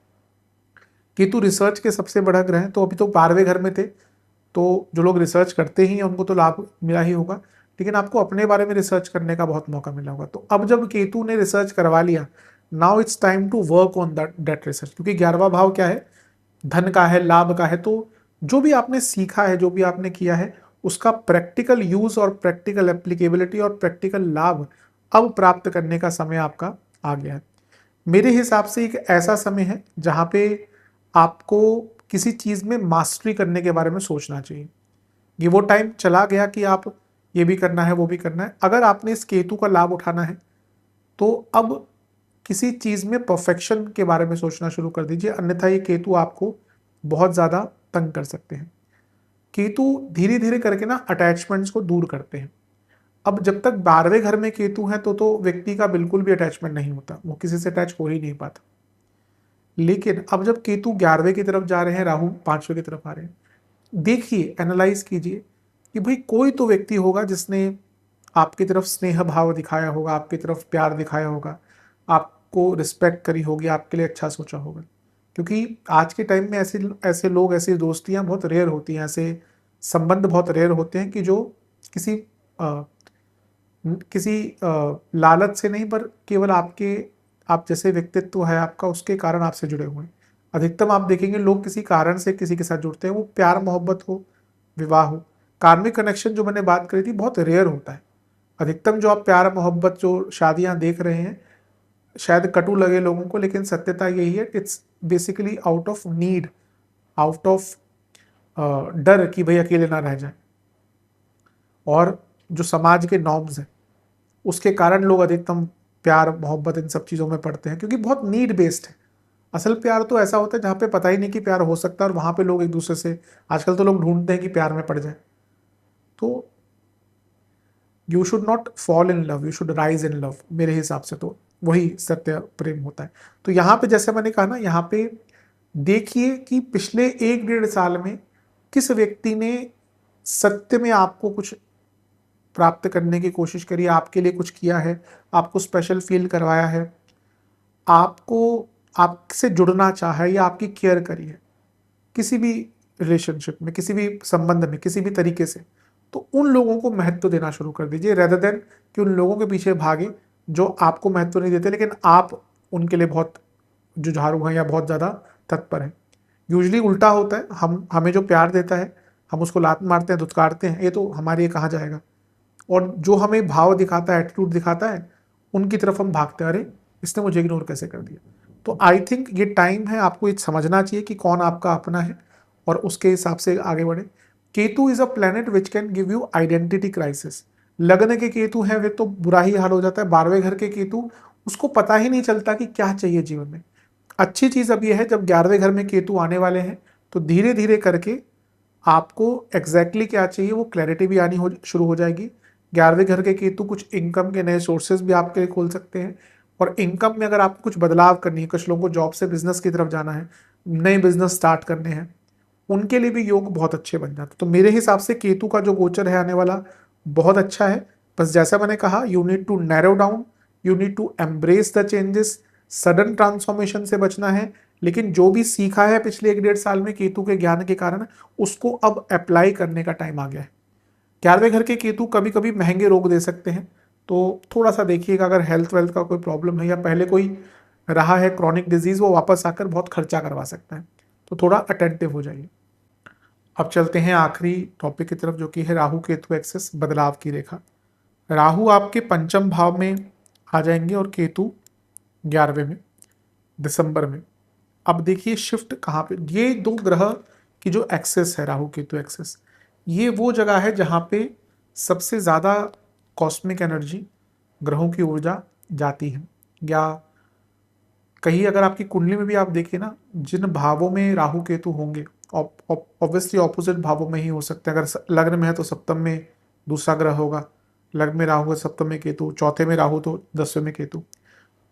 केतु रिसर्च के सबसे बड़ा ग्रह हैं, तो अभी तो 12वें घर में थे, तो जो लोग रिसर्च करते ही हैं उनको तो लाभ मिला ही होगा, लेकिन आपको अपने बारे में रिसर्च करने का बहुत मौका मिला होगा। तो अब जब केतु ने रिसर्च करवा लिया, now it's time to work on that research, क्योंकि 11वां भाव क्या है, धन का है, लाभ का है। तो जो भी आपने सीखा है, जो भी आपने किया है, उसका प्रैक्टिकल यूज और प्रैक्टिकल एप्लीकेबिलिटी और प्रैक्टिकल लाभ अब प्राप्त करने का समय आपका आ गया है। मेरे हिसाब से एक ऐसा समय है जहाँ पे आपको किसी चीज़ में मास्टरी करने के बारे में सोचना चाहिए। ये वो टाइम चला गया कि आप ये भी करना है वो भी करना है। अगर आपने इस केतु का लाभ उठाना है तो अब किसी चीज़ में परफेक्शन के बारे में सोचना शुरू कर दीजिए, अन्यथा ये केतु आपको बहुत ज़्यादा तंग कर सकते हैं। केतु धीरे धीरे करके ना अटैचमेंट्स को दूर करते हैं। अब जब तक 12वें घर में केतु है तो व्यक्ति का बिल्कुल भी अटैचमेंट नहीं होता, वो किसी से अटैच हो ही नहीं पाता। लेकिन अब जब केतु 11वें की तरफ जा रहे हैं, राहु 5वें की तरफ आ रहे हैं, देखिए, एनालाइज कीजिए कि भाई कोई तो व्यक्ति होगा जिसने आपकी तरफ स्नेह भाव दिखाया होगा, आपकी तरफ प्यार दिखाया होगा, आपको रिस्पेक्ट करी होगी, आपके लिए अच्छा सोचा होगा। क्योंकि आज के टाइम में ऐसे ऐसे लोग, ऐसी दोस्तियां बहुत रेयर होती हैं, ऐसे संबंध बहुत रेयर होते हैं कि जो किसी किसी लालच से नहीं, पर केवल आप जैसे व्यक्तित्व है आपका, उसके कारण आपसे जुड़े हुए हैं। अधिकतम आप देखेंगे लोग किसी कारण से किसी के साथ जुड़ते हैं, वो प्यार मोहब्बत हो, विवाह हो, कार्मिक कनेक्शन जो मैंने बात करी थी बहुत रेयर होता है। अधिकतम जो आप प्यार मोहब्बत जो शादियां देख रहे हैं, शायद कटु लगे लोगों को, लेकिन सत्यता यही है, it's basically out of need, out of डर कि भाई अकेले ना रह जाए, और जो समाज के नॉर्म्स हैं उसके कारण लोग अधिकतम प्यार मोहब्बत इन सब चीज़ों में पड़ते हैं, क्योंकि बहुत नीड बेस्ड है। असल प्यार तो ऐसा होता है जहाँ पे पता ही नहीं कि प्यार हो सकता है, और वहाँ पे लोग एक दूसरे से, आजकल तो लोग ढूंढते हैं कि प्यार में पड़ जाए। तो you should not fall in love, you should rise in love, मेरे हिसाब से तो वही सत्य प्रेम होता है। तो यहाँ पे जैसे मैंने कहा ना, यहाँ पे देखिए कि पिछले 1-1.5 साल में किस व्यक्ति ने सत्य में आपको कुछ प्राप्त करने की कोशिश करी, आपके लिए कुछ किया है, आपको स्पेशल फील करवाया है, आपको आपसे जुड़ना चाहा है या आपकी केयर करी है किसी भी रिलेशनशिप में, किसी भी संबंध में, किसी भी तरीके से। तो उन लोगों को महत्व देना शुरू कर दीजिए, रेदर देन कि उन लोगों के पीछे भागे जो आपको महत्व नहीं देते, लेकिन आप उनके लिए बहुत जुझारू हैं या बहुत ज़्यादा तत्पर हैं। यूजली उल्टा होता है, हमें जो प्यार देता है हम उसको लात मारते हैं, धुतकारते हैं, ये तो हमारे लिए कहाँ जाएगा। और जो हमें भाव दिखाता है, एटीट्यूड दिखाता है, उनकी तरफ हम भागते हैं, अरे इसने मुझे इग्नोर कैसे कर दिया। तो आई थिंक ये टाइम है, आपको ये समझना चाहिए कि कौन आपका अपना है और उसके हिसाब से आगे बढ़े। Ketu is a planet which can give you identity crisis. लग्न के केतु हैं वे तो बुरा ही हाल हो जाता है, 12वें घर के केतु, उसको पता ही नहीं चलता कि क्या चाहिए जीवन में। अच्छी चीज अब यह है, जब 11वें घर में केतु आने वाले हैं तो धीरे धीरे करके आपको एग्जैक्टली क्या चाहिए वो क्लैरिटी भी आनी शुरू हो जाएगी। 11वें घर के केतु कुछ इनकम के नए सोर्सेज भी आपके लिए खोल सकते हैं, और इनकम में अगर आपको कुछ बदलाव करनी है, कुछ लोगों को जॉब से बिजनेस की तरफ जाना है, नए बिजनेस स्टार्ट करने हैं, उनके लिए भी योग बहुत अच्छे बन जाते। तो मेरे हिसाब से केतु का जो गोचर है आने वाला बहुत अच्छा है। बस जैसा मैंने कहा, you need to narrow down, you need to embrace the changes, sudden transformation से बचना है। लेकिन जो भी सीखा है पिछले 1-1.5 साल में केतु के ज्ञान के कारण, उसको अब अप्लाई करने का टाइम आ गया है। 11वें घर के केतु कभी कभी महंगे रोग दे सकते हैं, तो थोड़ा सा देखिएगा, अगर हेल्थ वेल्थ का कोई प्रॉब्लम है या पहले कोई रहा है क्रॉनिक डिजीज, वो वापस आकर बहुत खर्चा करवा सकता है, तो थोड़ा अटेंटिव हो जाइए। अब चलते हैं आखिरी टॉपिक की तरफ, जो कि है राहु केतु एक्सेस, बदलाव की रेखा। राहु आपके पंचम भाव में आ जाएंगे और केतु 11वें में, दिसंबर में। अब देखिए शिफ्ट कहाँ पे, ये दो ग्रह की जो एक्सेस है, राहु केतु एक्सेस, ये वो जगह है जहाँ पे सबसे ज़्यादा कॉस्मिक एनर्जी, ग्रहों की ऊर्जा जाती है। या कहीं अगर आपकी कुंडली में भी आप देखिए ना, जिन भावों में राहु केतु होंगे, ऑब्वियसली ऑपोजिट भावों में ही हो सकते हैं। अगर लग्न में है तो सप्तम में दूसरा ग्रह होगा, लग्न में राहु है सप्तम में केतु, चौथे में राहु तो 10वें में केतु,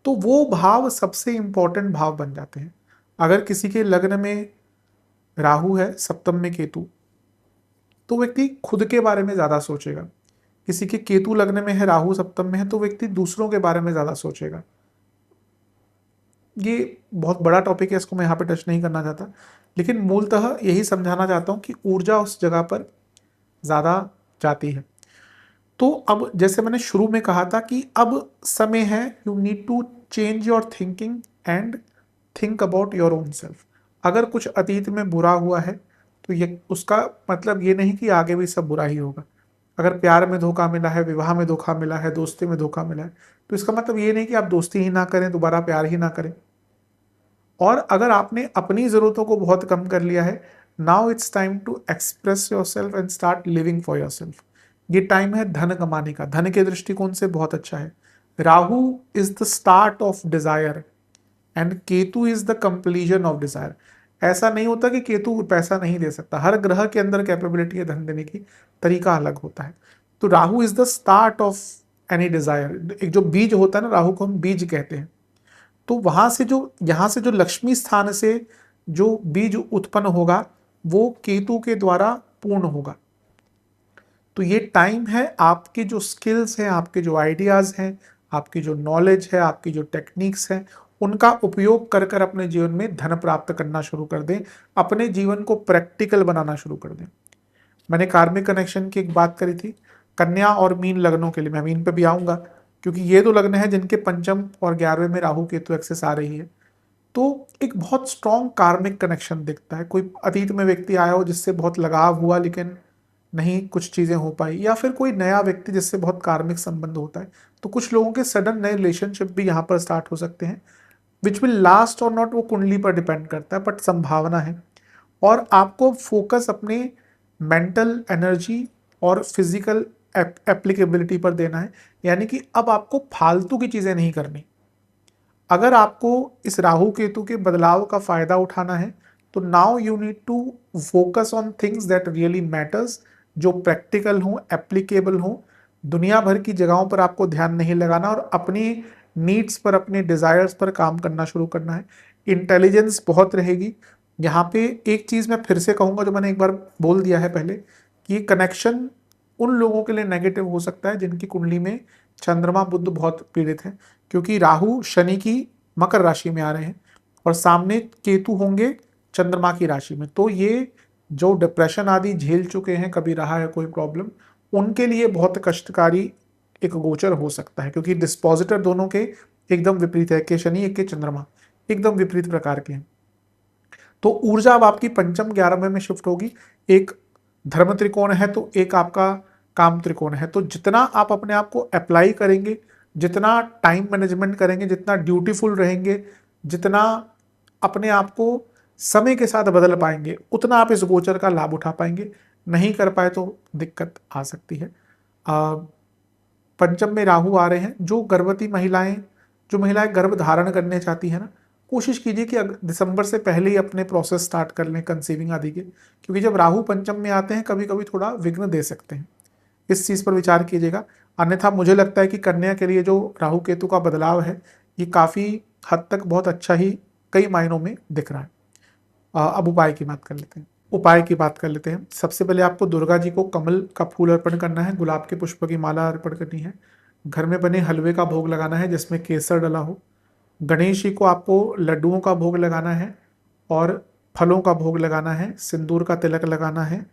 तो वो भाव सबसे इंपॉर्टेंट भाव बन जाते हैं। अगर किसी के लग्न में राहु है सप्तम में केतु, तो व्यक्ति खुद के बारे में ज्यादा सोचेगा। किसी के केतु लग्न में है, राहु सप्तम में है, तो व्यक्ति दूसरों के बारे में ज्यादा सोचेगा। ये बहुत बड़ा टॉपिक है, इसको मैं यहाँ पे टच नहीं करना चाहता, लेकिन मूलतः यही समझाना चाहता हूँ कि ऊर्जा उस जगह पर ज्यादा जाती है। तो अब जैसे मैंने शुरू में कहा था कि अब समय है, you need to change your thinking and think about your own self. अगर कुछ अतीत में बुरा हुआ है तो ये उसका मतलब ये नहीं कि आगे भी सब बुरा ही होगा। अगर प्यार में धोखा मिला है, विवाह में धोखा मिला है, दोस्ती में धोखा मिला है, तो इसका मतलब ये नहीं कि आप दोस्ती ही ना करें, दोबारा प्यार ही ना करें। और अगर आपने अपनी ज़रूरतों को बहुत कम कर लिया है, now it's time to express yourself and start living for yourself. ये टाइम है धन कमाने का, धन के दृष्टिकोण से बहुत अच्छा है। Rahu is the start of desire and Ketu is the completion of desire. ऐसा नहीं होता कि केतु पैसा नहीं दे सकता, हर ग्रह के अंदर कैपेबिलिटी है धन देने की, तरीका अलग होता है। तो Rahu is the start of any desire. एक जो बीज होता है ना, राहु को हम बीज कहते हैं। तो वहां से जो, यहां से जो लक्ष्मी स्थान से जो बीज उत्पन्न होगा वो केतु के द्वारा पूर्ण होगा। तो ये टाइम है, आपके जो स्किल्स हैं, आपके जो आइडियाज हैं, आपकी जो नॉलेज है, आपकी जो टेक्निक्स हैं, उनका उपयोग कर कर अपने जीवन में धन प्राप्त करना शुरू कर दें, अपने जीवन को प्रैक्टिकल बनाना शुरू कर दें। मैंने कार्मिक कनेक्शन की एक बात करी थी कन्या और मीन लग्नों के लिए, मैं मीन पे भी आऊंगा, क्योंकि ये दो लग्न हैं जिनके पंचम और 11वें में राहु केतु एक्सेस आ रही है। तो एक बहुत स्ट्रॉन्ग कार्मिक कनेक्शन दिखता है। कोई अतीत में व्यक्ति आया हो जिससे बहुत लगाव हुआ लेकिन नहीं कुछ चीज़ें हो पाई, या फिर कोई नया व्यक्ति जिससे बहुत कार्मिक संबंध होता है। तो कुछ लोगों के सडन नए रिलेशनशिप भी यहाँ पर स्टार्ट हो सकते हैं, विच विल लास्ट और नॉट, वो कुंडली पर डिपेंड करता है, बट संभावना है। और आपको फोकस अपने मेंटल एनर्जी और फिजिकल एप्लीकेबिलिटी पर देना है, यानी कि अब आपको फालतू की चीज़ें नहीं करनी। अगर आपको इस राहु केतु के बदलाव का फायदा उठाना है तो now you need to focus on things that really matters, जो प्रैक्टिकल हो, एप्लीकेबल हो। दुनिया भर की जगहों पर आपको ध्यान नहीं लगाना और अपनी नीड्स पर, अपने डिजायर्स पर काम करना शुरू करना है। इंटेलिजेंस बहुत रहेगी यहाँ पे। एक चीज मैं फिर से कहूंगा जो मैंने एक बार बोल दिया है पहले, कि कनेक्शन उन लोगों के लिए नेगेटिव हो सकता है जिनकी कुंडली में चंद्रमा बुध बहुत पीड़ित है, क्योंकि राहु शनि की मकर राशि में आ रहे हैं और सामने केतु होंगे चंद्रमा की राशि में। तो ये जो डिप्रेशन आदि झेल चुके हैं, कभी रहा है कोई प्रॉब्लम, उनके लिए बहुत कष्टकारी एक गोचर हो सकता है, क्योंकि डिस्पोजिटर दोनों के एकदम विपरीत है, एक के शनि एक के चंद्रमा, एकदम विपरीत प्रकार के हैं। तो ऊर्जा अब आपकी पंचम 11वें में शिफ्ट होगी। एक धर्म त्रिकोण है तो एक आपका काम त्रिकोण है। तो जितना आप अपने आप को अप्लाई करेंगे, जितना टाइम मैनेजमेंट करेंगे, जितना ड्यूटीफुल रहेंगे, जितना अपने आप को समय के साथ बदल पाएंगे, उतना आप इस गोचर का लाभ उठा पाएंगे। नहीं कर पाए तो दिक्कत आ सकती है। पंचम में राहु आ रहे हैं। जो गर्भवती महिलाएं, जो महिलाएं गर्भ धारण करने चाहती हैं ना, कोशिश कीजिए कि दिसंबर से पहले ही अपने प्रोसेस स्टार्ट कर लें कंसीविंग आदि के, क्योंकि जब राहु पंचम में आते हैं कभी कभी थोड़ा विघ्न दे सकते हैं। इस चीज़ पर विचार कीजिएगा। अन्यथा मुझे लगता है कि कन्या के लिए जो राहु केतु का बदलाव है ये काफ़ी हद तक बहुत अच्छा ही कई मायनों में दिख रहा है। अब उपाय की बात कर लेते हैं। उपाय की बात कर लेते हैं। सबसे पहले आपको दुर्गा जी को कमल का फूल अर्पण करना है, गुलाब के पुष्प की माला अर्पण करनी है, घर में बने हलवे का भोग लगाना है जिसमें केसर डला हो, गणेश जी को आपको लड्डुओं का भोग लगाना है और फलों का भोग लगाना है, सिंदूर का तिलक लगाना है,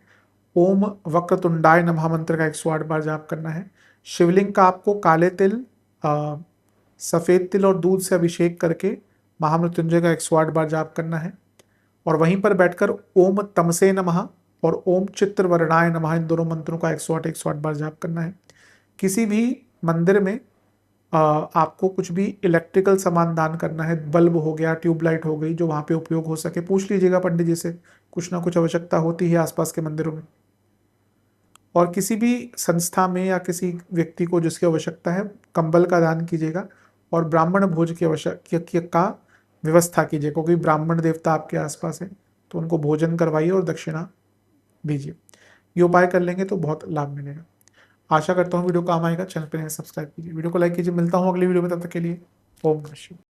ओम वक्रतुंडाय नमः मंत्र का 108 बार जाप करना है। शिवलिंग का आपको काले तिल, सफ़ेद तिल और दूध से अभिषेक करके महामृत्युंजय का 108 बार जाप करना है और वहीं पर बैठकर ओम तमसे नमः और ओम चित्रवर्णाय नमः, इन दोनों मंत्रों का 108 बार जाप करना है। किसी भी मंदिर में आपको कुछ भी इलेक्ट्रिकल सामान दान करना है, बल्ब हो गया, ट्यूबलाइट हो गई, जो वहाँ पे उपयोग हो सके। पूछ लीजिएगा पंडित जी से, कुछ ना कुछ आवश्यकता होती है आसपास के मंदिरों में। और किसी भी संस्था में या किसी व्यक्ति को जिसकी आवश्यकता है, कंबल का दान कीजिएगा और ब्राह्मण भोज की का व्यवस्था कीजिए, क्योंकि ब्राह्मण देवता आपके आसपास है तो उनको भोजन करवाइए और दक्षिणा दीजिए। ये उपाय कर लेंगे तो बहुत लाभ मिलेगा। आशा करता हूँ वीडियो काम आएगा। चैनल पर सब्सक्राइब कीजिए, वीडियो को लाइक कीजिए। मिलता हूँ अगली वीडियो में, तब तक के लिए ओम नमः शिवाय।